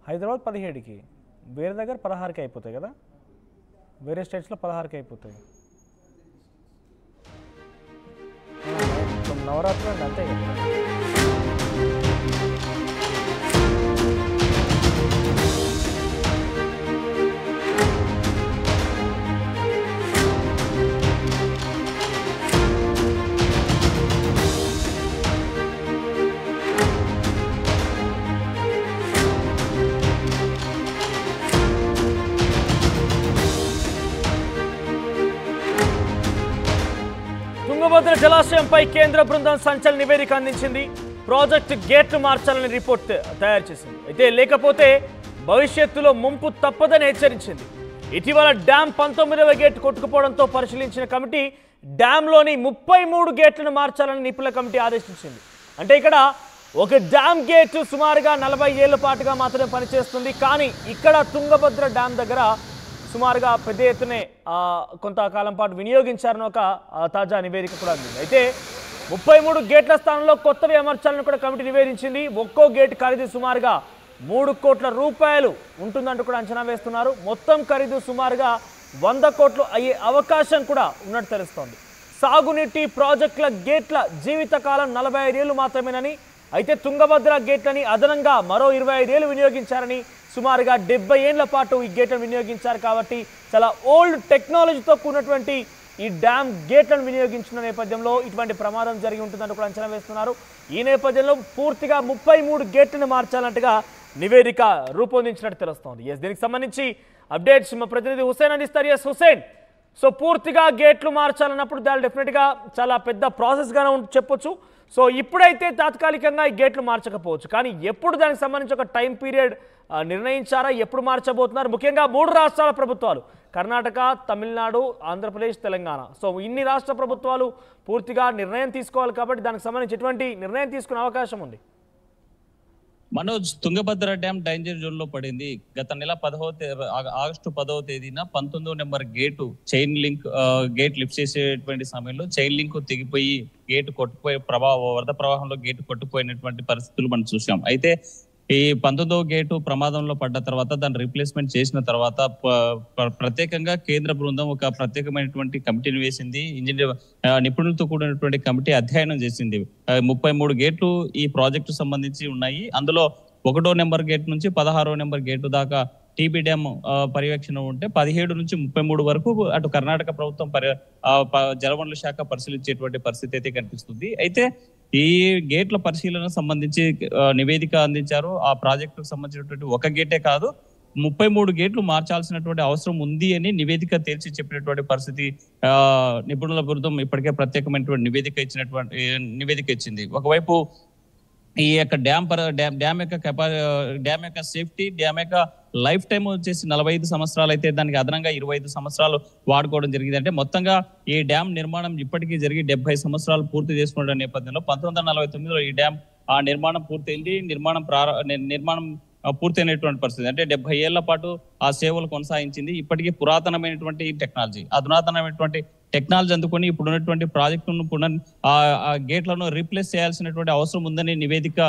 హైదరాబాద్ 17కి, వేరే దగ్గర 16కి అయిపోతాయి కదా, వేరే స్టేట్స్లో 16కి అయిపోతాయి. నవరాత్రులు అంటే అంతే కదా. తుంగభద్ర జలాశయంపై కేంద్ర బృందం సంచలన నివేదిక అందించింది. ప్రాజెక్టు గేట్లు మార్చాలని రిపోర్ట్ తయారు చేసింది. అయితే లేకపోతే భవిష్యత్తులో ముంపు తప్పదని హెచ్చరించింది. ఇటీవల డ్యామ్ 19వ గేట్ కొట్టుకుపోవడంతో పరిశీలించిన కమిటీ డ్యాంలోని 33 గేట్లను మార్చాలని నిపుణుల కమిటీ ఆదేశించింది. అంటే ఇక్కడ ఒక డ్యామ్ గేట్ సుమారుగా 40 ఏళ్ల పాటుగా మాత్రమే పనిచేస్తుంది. కానీ ఇక్కడ తుంగభద్ర డ్యామ్ దగ్గర సుమారుగా పెద్ద ఎత్తునే కొంతకాలం పాటు వినియోగించారని ఒక తాజా నివేదిక కూడా అందింది. అయితే 33 గేట్ల స్థానంలో కొత్తవి అమర్చాలని కూడా కమిటీ నివేదించింది. ఒక్కో గేట్ ఖరీదు సుమారుగా 3 కోట్ల రూపాయలు ఉంటుందంటూ కూడా అంచనా వేస్తున్నారు. మొత్తం ఖరీదు సుమారుగా 100 కోట్లు అయ్యే అవకాశం కూడా ఉన్నట్టు తెలుస్తోంది. సాగునీటి ప్రాజెక్టుల గేట్ల జీవితకాలం 45 ఏళ్లు మాత్రమేనని, అయితే తుంగభద్ర గేట్లని అదనంగా మరో 25 ఏళ్లు వినియోగించారని, సుమారుగా 70 ఏళ్ల పాటు ఈ గేట్లను వినియోగించారు. కాబట్టి చాలా ఓల్డ్ టెక్నాలజీతో కూడినటువంటి ఈ డ్యామ్ గేట్లను వినియోగించిన నేపథ్యంలో ఇటువంటి ప్రమాదం జరిగి ఉంటుందంటూ కూడా అంచనా వేస్తున్నారు. ఈ నేపథ్యంలో పూర్తిగా 33 గేట్లను మార్చాలంటగా నివేదిక రూపొందించినట్టు తెలుస్తోంది. దీనికి సంబంధించి అప్డేట్స్ మా ప్రతినిధి హుసేన్ అందిస్తారు. హుసేన్, సో పూర్తిగా గేట్లు మార్చాలన్నప్పుడు దాని డెఫినెట్గా చాలా పెద్ద ప్రాసెస్గానే చెప్పొచ్చు. సో ఇప్పుడైతే తాత్కాలికంగా ఈ గేట్లు మార్చకపోవచ్చు, కానీ ఎప్పుడు దానికి సంబంధించి ఒక టైం పీరియడ్ నిర్ణయించారా, ఎప్పుడు మార్చబోతున్నారు? ముఖ్యంగా 3 రాష్ట్రాల ప్రభుత్వాలు, కర్ణాటక, తమిళనాడు, ఆంధ్రప్రదేశ్, తెలంగాణ. సో ఇన్ని రాష్ట్ర ప్రభుత్వాలు పూర్తిగా నిర్ణయం తీసుకోవాలి కాబట్టి దానికి సంబంధించి ఎటువంటి నిర్ణయం తీసుకునే అవకాశం ఉంది? Manoj, Tungabhadra dam danger zone లో పడింది. గత నెల ఆగస్టు 10వ తేదీన 19వ number gate chain link gate lift చేసేటువంటి సమయంలో చైన్ లింక్ తెగిపోయి గేటు కొట్టుకుపోయే వరద ప్రవాహంలో గేటు కొట్టుకుపోయినటువంటి పరిస్థితులు మనం చూసాం. అయితే ఈ 19వ గేటు ప్రమాదంలో పడ్డ తర్వాత దాన్ని రీప్లేస్మెంట్ చేసిన తర్వాత ప్రత్యేకంగా కేంద్ర బృందం ఒక ప్రత్యేకమైనటువంటి కమిటీని వేసింది. ఇంజనీర్ నిపుణులతో కూడినటువంటి కమిటీ అధ్యయనం చేసింది. 33 గేట్లు ఈ ప్రాజెక్టు సంబంధించి ఉన్నాయి. అందులో 1వ నెంబర్ గేట్ నుంచి 16వ నెంబర్ గేటు దాకా టీబీ డ్యామ్ పర్యవేక్షణ ఉంటే 17 నుంచి 33 వరకు అటు కర్ణాటక ప్రభుత్వం జలవనరుల శాఖ పరిశీలించేటువంటి పరిస్థితి అయితే కనిపిస్తుంది. అయితే ఈ గేట్ల పరిశీలన సంబంధించి నివేదిక అందించారు. ఆ ప్రాజెక్టుకు సంబంధించినటువంటి ఒక గేటే కాదు, 33 గేట్లు మార్చాల్సినటువంటి అవసరం ఉంది అని నివేదిక తేల్చి చెప్పినటువంటి పరిస్థితి నిపుణుల బృందం ఇప్పటికే ప్రత్యేకమైనటువంటి నివేదిక ఇచ్చింది. ఒకవైపు ఈ యొక్క డ్యామ్ యొక్క సేఫ్టీ, డ్యామ్ యొక్క లైఫ్ టైం వచ్చేసి 45 సంవత్సరాలు అయితే దానికి అదనంగా 25 సంవత్సరాలు వాడుకోవడం జరిగింది. అంటే మొత్తంగా ఈ డ్యామ్ నిర్మాణం ఇప్పటికీ జరిగి 70 సంవత్సరాలు పూర్తి చేసుకున్న నేపథ్యంలో 1949లో ఈ డ్యామ్ నిర్మాణం పూర్తయింది. నిర్మాణం పూర్తయినటువంటి పరిస్థితి. అంటే 70 ఏళ్ల పాటు ఆ సేవలు కొనసాగించింది. ఇప్పటికీ పురాతనమైనటువంటి టెక్నాలజీ, అధునాతనమైనటువంటి టెక్నాలజీ అందుకొని ఇప్పుడు ఉన్నటువంటి ప్రాజెక్టును గేట్లను రీప్లేస్ చేయాల్సినటువంటి అవసరం ఉందని నివేదిక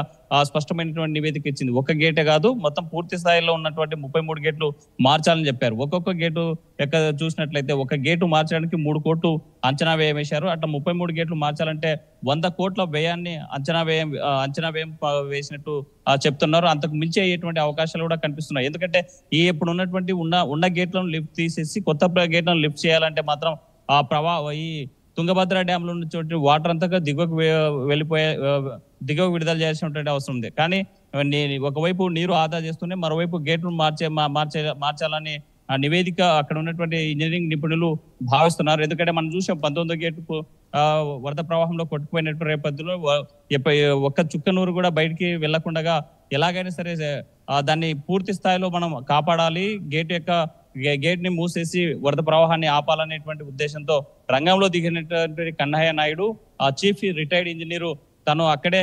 స్పష్టమైనటువంటి నివేదిక ఇచ్చింది. ఒక గేటే కాదు, మొత్తం పూర్తి స్థాయిలో ఉన్నటువంటి 33 గేట్లు మార్చాలని చెప్పారు. ఒక్కొక్క గేటు చూసినట్లయితే ఒక గేటు మార్చడానికి 3 కోట్లు అంచనా వ్యయం వేశారు. అట్లా 33 గేట్లు మార్చాలంటే 100 కోట్ల వ్యయాన్ని అంచనా వ్యయం వేసినట్టు చెప్తున్నారు. అంతకు మించి అయ్యేటువంటి అవకాశాలు కూడా కనిపిస్తున్నాయి. ఎందుకంటే ఇప్పుడు ఉన్నటువంటి ఉన్న గేట్లను లిఫ్ట్ తీసేసి కొత్త గేట్లను లిఫ్ట్ చేయాలంటే మాత్రం ఈ తుంగభద్ర డ్యామ్ లో ఉన్నటువంటి వాటర్ అంతగా దిగువకు విడుదల చేయాల్సినటువంటి అవసరం ఉంది. కానీ ఒకవైపు నీరు ఆదా చేస్తూనే మరోవైపు గేట్లను మార్చాలని నివేదిక అక్కడ ఉన్నటువంటి ఇంజనీరింగ్ నిపుణులు భావిస్తున్నారు. ఎందుకంటే మనం చూసాం 19వ గేటుకు వరద ప్రవాహంలో కొట్టుకుపోయినటువంటి నేపథ్యంలో ఒక్క చుక్క నూరు కూడా బయటికి వెళ్లకుండా ఎలాగైనా సరే దాన్ని పూర్తి స్థాయిలో మనం కాపాడాలి, గేట్ ని మూసేసి వరద ప్రవాహాన్ని ఆపాలనేటువంటి ఉద్దేశంతో రంగంలో దిగినటువంటి కన్నయ్య నాయుడు, ఆ చీఫ్ రిటైర్డ్ ఇంజనీరు, తను అక్కడే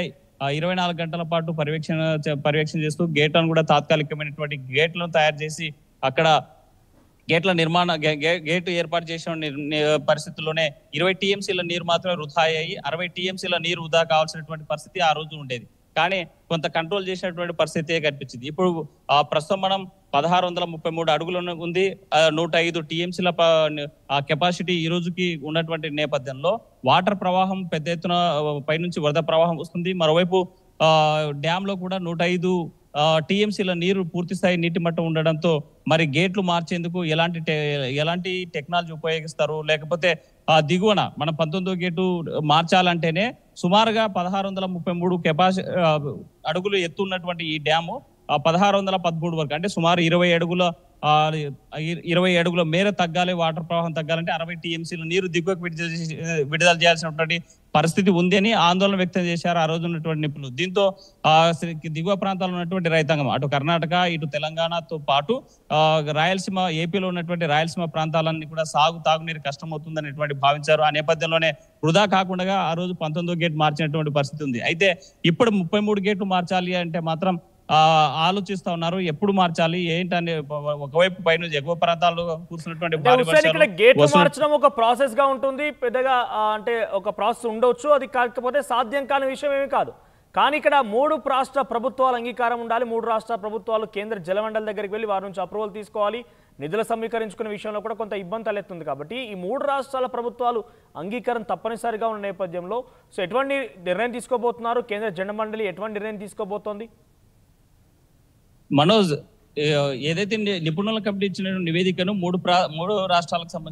24 గంటల పాటు పర్యవేక్షణ చేస్తూ గేట్లను కూడా తాత్కాలికమైనటువంటి గేట్లను తయారు చేసి అక్కడ గేటు ఏర్పాటు చేసిన పరిస్థితుల్లోనే 20 టీఎంసీల నీరు మాత్రమే వృధా అయ్యాయి. 60 టీఎంసీల నీరు వృధా కావాల్సినటువంటి పరిస్థితి ఆ రోజు ఉండేది. కానీ కొంత కంట్రోల్ చేసినటువంటి పరిస్థితి కనిపించింది. ఇప్పుడు ప్రస్తుతం మనం 1633 అడుగులు ఉంది. 105 టీఎంసీల కెపాసిటీ ఈ రోజుకి ఉన్నటువంటి నేపథ్యంలో వాటర్ ప్రవాహం పెద్ద ఎత్తున పైనుంచి వరద ప్రవాహం వస్తుంది. మరోవైపు డ్యామ్ లో కూడా 105 టీఎంసీల నీరు పూర్తి స్థాయి నీటి మట్టం ఉండడంతో మరి గేట్లు మార్చేందుకు ఎలాంటి టెక్నాలజీ ఉపయోగిస్తారు, లేకపోతే దిగువన మనం 19వ గేటు మార్చాలంటేనే సుమారుగా 1633 అడుగులు ఎత్తు ఉన్నటువంటి ఈ డ్యాము 1613 వరకు అంటే సుమారు 20 అడుగుల మేర తగ్గాలి. వాటర్ ప్రవాహం తగ్గాలంటే 60 టీఎంసీల నీరు దిగువకు విడుదల చేయాల్సినటువంటి పరిస్థితి ఉంది అని ఆందోళన వ్యక్తం చేశారు ఆ రోజు ఉన్నటువంటి నిపుణులు. దీంతో దిగువ ప్రాంతాల్లో ఉన్నటువంటి రైతాంగం అటు కర్ణాటక ఇటు తెలంగాణతో పాటు రాయలసీమ ఏపీలో ఉన్నటువంటి రాయలసీమ ప్రాంతాలన్నీ కూడా తాగునీరు కష్టమవుతుందనేటువంటి భావించారు. ఆ నేపథ్యంలోనే వృధా కాకుండా ఆ రోజు 19వ గేట్ మార్చినటువంటి పరిస్థితి ఉంది. అయితే ఇప్పుడు 33 గేట్లు మార్చాలి అంటే మాత్రం ఆలోచిస్తా ఉన్నారు. ఎప్పుడు మార్చాలి ఏంటని ఒకవైపు పైన ఎగువ ప్రాంతాల్లో కూర్చున్నటువంటి ఇక్కడ గేట్లు మార్చడం ఒక ప్రాసెస్ గా ఉంటుంది. పెద్దగా అంటే ఒక ప్రాసెస్ ఉండొచ్చు, అది కాకపోతే సాధ్యం కాని విషయం ఏమీ కాదు. కానీ ఇక్కడ 3 రాష్ట్ర ప్రభుత్వాల అంగీకారం ఉండాలి. 3 రాష్ట్ర ప్రభుత్వాలు కేంద్ర జలమండలి దగ్గరికి వెళ్ళి వారి నుంచి అప్రూవల్ తీసుకోవాలి. నిధులు సమీకరించుకునే విషయంలో కూడా కొంత ఇబ్బంది తలెత్తుంది. కాబట్టి ఈ 3 రాష్ట్రాల ప్రభుత్వాలు అంగీకారం తప్పనిసరిగా ఉన్న నేపథ్యంలో సో ఎటువంటి నిర్ణయం తీసుకోబోతున్నారు? కేంద్ర జలమండలి ఎటువంటి నిర్ణయం తీసుకోబోతోంది? మనోజ్, ఏదైతే నిపుణుల కమిటీ ఇచ్చిన నివేదికను 3 రాష్ట్రాలకు సంబంధించి